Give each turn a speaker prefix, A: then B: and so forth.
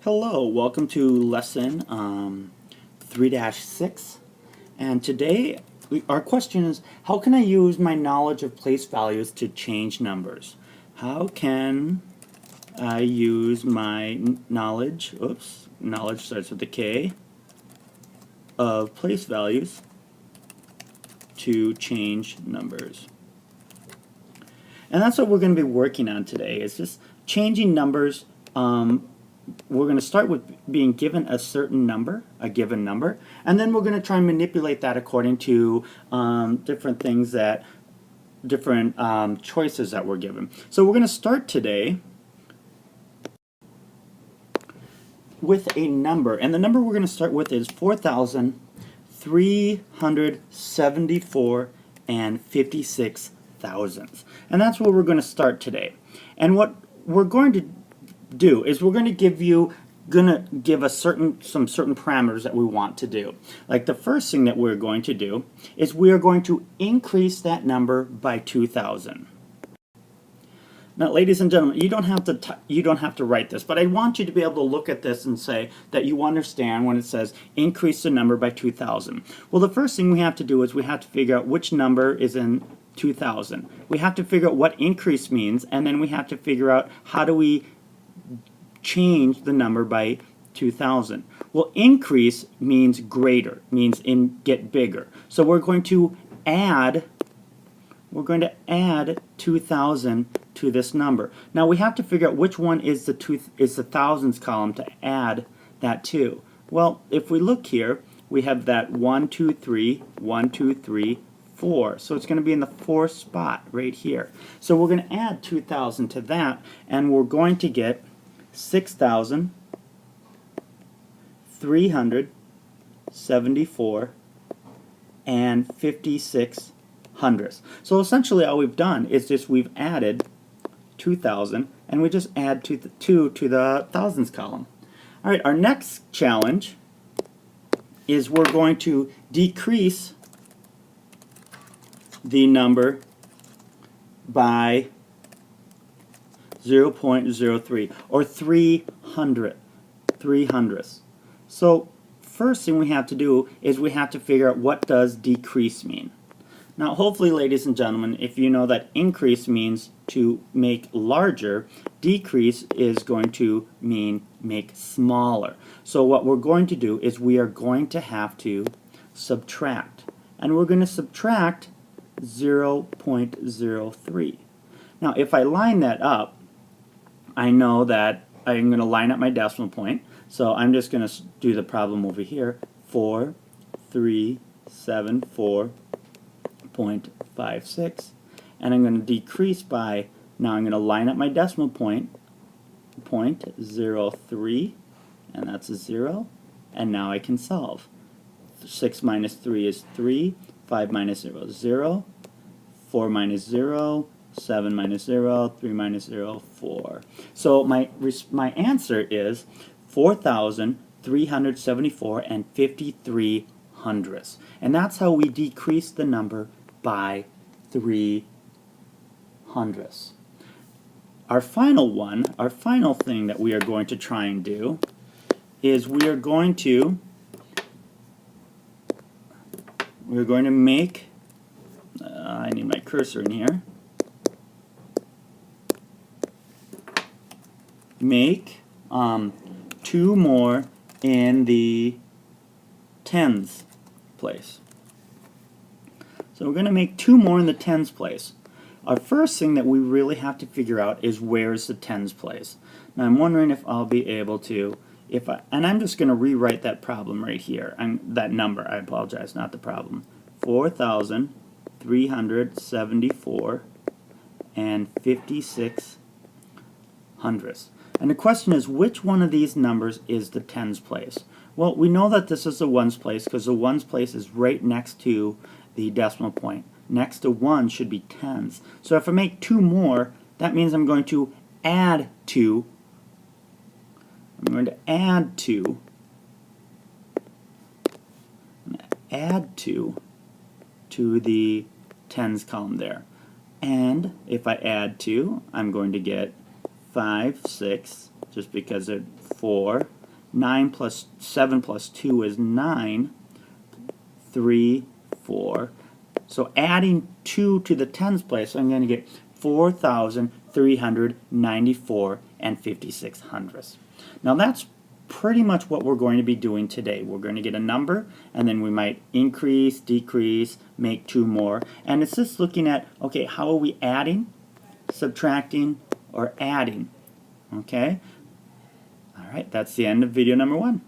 A: Hello, welcome to lesson 3-6, and today our question is, how can I use my knowledge of place values to change numbers? How can I use my knowledge starts with a K, of place values to change numbers? And that's what we're going to be working on today, is just changing numbers. We're going to start with being given a certain number, a given number, and then we're going to try and manipulate that according to different things different choices that we're given. So we're going to start today with a number, and the number we're going to start with is 4,374 and 56 thousandths. And that's where we're going to start today. And what we're going to do is we're going to give us some certain parameters that we want to do. Like the first thing that we're going to do is we are going to increase that number by 2,000. Now, ladies and gentlemen, you don't have to write this, but I want you to be able to look at this and say that you understand when it says increase the number by 2,000. Well, the first thing we have to do is we have to figure out which number is in 2,000. We have to figure out what increase means, and then we have to figure out how do we change the number by 2,000. Well, increase means greater, means get bigger. So we're going to add 2,000 to this number. Now we have to figure out which one is the thousands column to add that to. Well, if we look here, we have that 1, 2, 3, 1, 2, 3, 4. So it's going to be in the fourth spot right here. So we're going to add 2,000 to that, and we're going to get 6,374 and 56 hundredths. So essentially all we've done is just we've added 2,000 and we just add 2 to the thousands column. Alright, our next challenge is we're going to decrease the number by 0.03 or 300ths. So first thing we have to do is we have to figure out what does decrease mean. Now hopefully, ladies and gentlemen, if you know that increase means to make larger, decrease is going to mean make smaller. So what we're going to do is we are going to have to subtract, and we're going to subtract 0.03. Now if I line that up, I know that I'm going to line up my decimal point, so I'm just going to do the problem over here, 4,374.56, and I'm going to decrease by, now I'm going to line up my decimal point, 0.03, and that's a 0, and now I can solve. 6 minus 3 is 3, 5 minus 0 is 0, 4 minus 0, 7 minus 0, 3 minus 0, 4. So my answer is 4,374 and 53 hundredths. And that's how we decrease the number by 3 hundredths. Our final thing that we are going to try and do is we're going to make, I need my cursor in here, make 2 more in the tens place. So we're going to make 2 more in the tens place. Our first thing that we really have to figure out is where's the tens place. Now I'm wondering if I'll be able to, and I'm just going to rewrite that problem right here, that number, I apologize, not the problem. 4,374 and 56 hundredths. And the question is, which one of these numbers is the tens place? Well, we know that this is the ones place because the ones place is right next to the decimal point. Next to 1 should be tens. So if I make 2 more, that means I'm going to add 2. I'm going to add 2. Add 2 to the tens column there. And if I add 2, I'm going to get 5, 6, just because it's 4. 9 plus 7 plus 2 is 9. 3, 4. So adding 2 to the tens place, I'm going to get 4,394 and 56 hundredths. Now that's pretty much what we're going to be doing today. We're going to get a number, and then we might increase, decrease, make 2 more. And it's just looking at, okay, how are we adding, subtracting, or adding? Okay? All right, that's the end of video number 1.